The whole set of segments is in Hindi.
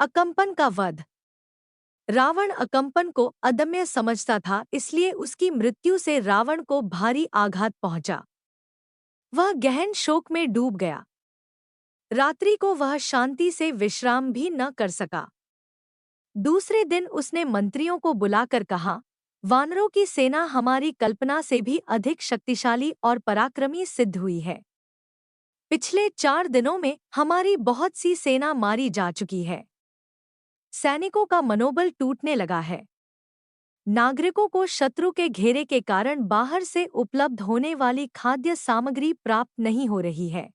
अकम्पन का वध। रावण अकम्पन को अदम्य समझता था, इसलिए उसकी मृत्यु से रावण को भारी आघात पहुंचा। वह गहन शोक में डूब गया। रात्रि को वह शांति से विश्राम भी न कर सका। दूसरे दिन उसने मंत्रियों को बुलाकर कहा, वानरों की सेना हमारी कल्पना से भी अधिक शक्तिशाली और पराक्रमी सिद्ध हुई है। पिछले 4 दिनों में हमारी बहुत सी सेना मारी जा चुकी है। सैनिकों का मनोबल टूटने लगा है। नागरिकों को शत्रु के घेरे के कारण बाहर से उपलब्ध होने वाली खाद्य सामग्री प्राप्त नहीं हो रही है।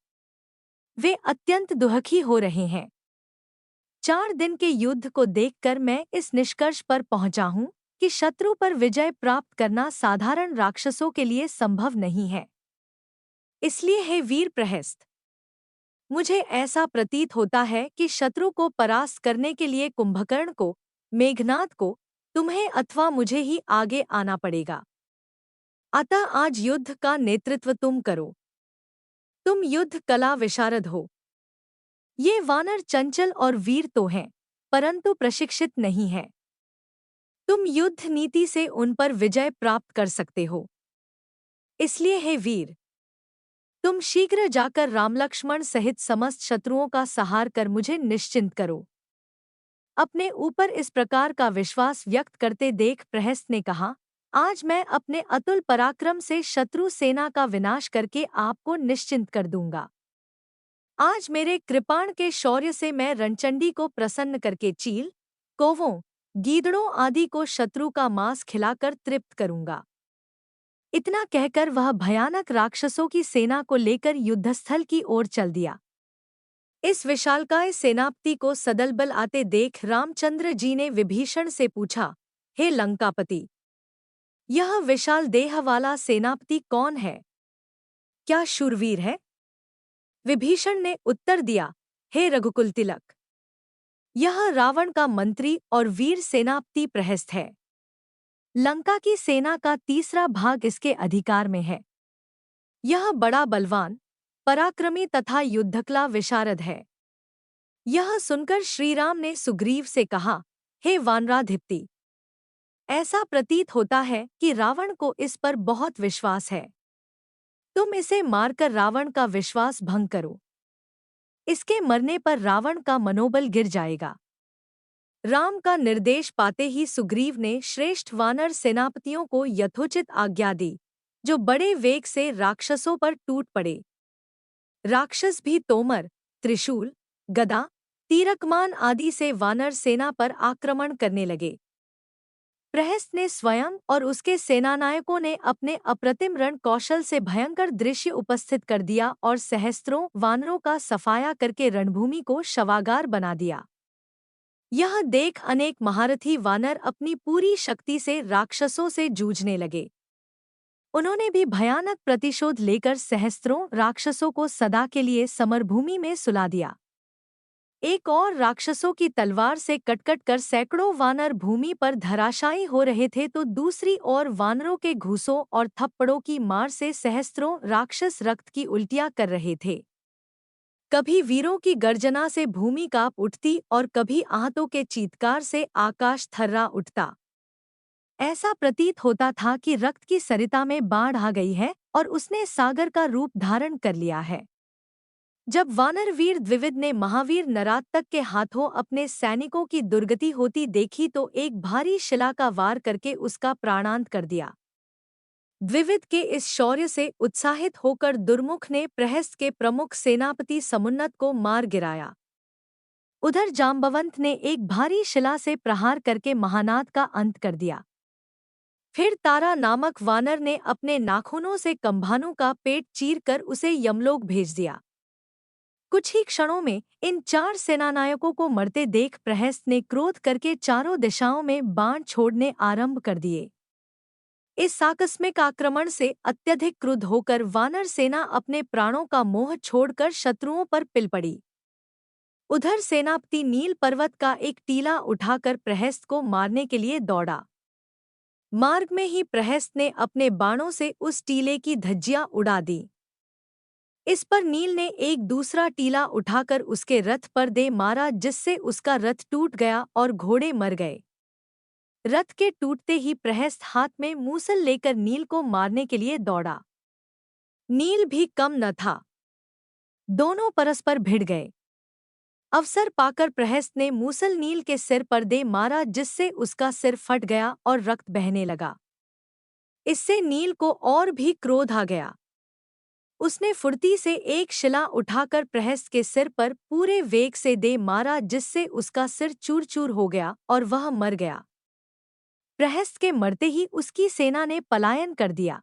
वे अत्यंत दुखी हो रहे हैं। 4 दिन के युद्ध को देखकर मैं इस निष्कर्ष पर पहुंचा हूं कि शत्रु पर विजय प्राप्त करना साधारण राक्षसों के लिए संभव नहीं है। इसलिए हे वीर प्रहस्त, मुझे ऐसा प्रतीत होता है कि शत्रु को परास्त करने के लिए कुंभकर्ण को, मेघनाद को, तुम्हें अथवा मुझे ही आगे आना पड़ेगा। अतः आज युद्ध का नेतृत्व तुम करो। तुम युद्ध कला विशारद हो। ये वानर चंचल और वीर तो हैं, परंतु प्रशिक्षित नहीं हैं। तुम युद्ध नीति से उन पर विजय प्राप्त कर सकते हो। इसलिए हे वीर, तुम शीघ्र जाकर रामलक्ष्मण सहित समस्त शत्रुओं का संहार कर मुझे निश्चिंत करो। अपने ऊपर इस प्रकार का विश्वास व्यक्त करते देख प्रहस्त ने कहा, आज मैं अपने अतुल पराक्रम से शत्रु सेना का विनाश करके आपको निश्चिंत कर दूंगा। आज मेरे कृपाण के शौर्य से मैं रणचंडी को प्रसन्न करके चील, कौवों, गीदड़ों आदि को शत्रु का मांस खिलाकर तृप्त करूंगा। इतना कहकर वह भयानक राक्षसों की सेना को लेकर युद्धस्थल की ओर चल दिया। इस विशालकाय सेनापति को सदलबल आते देख रामचंद्र जी ने विभीषण से पूछा, हे लंकापति, यह विशाल देह वाला सेनापति कौन है? क्या शूरवीर है? विभीषण ने उत्तर दिया, हे रघुकुल तिलक, यह रावण का मंत्री और वीर सेनापति प्रहस्त है। लंका की सेना का 3रा भाग इसके अधिकार में है। यह बड़ा बलवान, पराक्रमी तथा युद्धकला विशारद है। यह सुनकर श्रीराम ने सुग्रीव से कहा, हे वानराधिपति, ऐसा प्रतीत होता है कि रावण को इस पर बहुत विश्वास है। तुम इसे मारकर रावण का विश्वास भंग करो। इसके मरने पर रावण का मनोबल गिर जाएगा। राम का निर्देश पाते ही सुग्रीव ने श्रेष्ठ वानर सेनापतियों को यथोचित आज्ञा दी, जो बड़े वेग से राक्षसों पर टूट पड़े। राक्षस भी तोमर, त्रिशूल, गदा, तीरकमान आदि से वानर सेना पर आक्रमण करने लगे। प्रहस्त ने स्वयं और उसके सेनानायकों ने अपने अप्रतिम रण कौशल से भयंकर दृश्य उपस्थित कर दिया और सहस्त्रों वानरों का सफाया करके रणभूमि को शवागार बना दिया। यह देख अनेक महारथी वानर अपनी पूरी शक्ति से राक्षसों से जूझने लगे। उन्होंने भी भयानक प्रतिशोध लेकर सहस्त्रों राक्षसों को सदा के लिए समरभूमि में सुला दिया। एक और राक्षसों की तलवार से कटकट कर सैकड़ों वानर भूमि पर धराशायी हो रहे थे, तो दूसरी ओर वानरों के घूंसों और थप्पड़ों की मार से सहस्त्रों राक्षस रक्त की उल्टियां कर रहे थे। कभी वीरों की गर्जना से भूमि कांप उठती और कभी आहतों के चीत्कार से आकाश थर्रा उठता। ऐसा प्रतीत होता था कि रक्त की सरिता में बाढ़ आ गई है और उसने सागर का रूप धारण कर लिया है। जब वानरवीर द्विविद ने महावीर नरातक के हाथों अपने सैनिकों की दुर्गति होती देखी तो एक भारी शिला का वार करके उसका प्राणांत कर दिया। द्विविद के इस शौर्य से उत्साहित होकर दुर्मुख ने प्रहस्त के प्रमुख सेनापति समुन्नत को मार गिराया। उधर जाम्बवंत ने एक भारी शिला से प्रहार करके महानाद का अंत कर दिया। फिर तारा नामक वानर ने अपने नाखूनों से कंभानु का पेट चीरकर उसे यमलोक भेज दिया। कुछ ही क्षणों में इन 4 सेनानायकों को मरते देख प्रहस्त ने क्रोध करके चारों दिशाओं में बाण छोड़ने आरंभ कर दिए। इस आकस्मिक आक्रमण से अत्यधिक क्रुद्ध होकर वानर सेना अपने प्राणों का मोह छोड़कर शत्रुओं पर पिल पड़ी। उधर सेनापति नील पर्वत का एक टीला उठाकर प्रहस्त को मारने के लिए दौड़ा। मार्ग में ही प्रहस्त ने अपने बाणों से उस टीले की धज्जियां उड़ा दी। इस पर नील ने एक दूसरा टीला उठाकर उसके रथ पर दे मारा, जिससे उसका रथ टूट गया और घोड़े मर गए। रथ के टूटते ही प्रहस्त हाथ में मूसल लेकर नील को मारने के लिए दौड़ा। नील भी कम न था। दोनों परस्पर भिड़ गए। अवसर पाकर प्रहस्त ने मूसल नील के सिर पर दे मारा, जिससे उसका सिर फट गया और रक्त बहने लगा। इससे नील को और भी क्रोध आ गया। उसने फुर्ती से एक शिला उठाकर प्रहस्त के सिर पर पूरे वेग से दे मारा, जिससे उसका सिर चूर चूर हो गया और वह मर गया। प्रहस्त के मरते ही उसकी सेना ने पलायन कर दिया।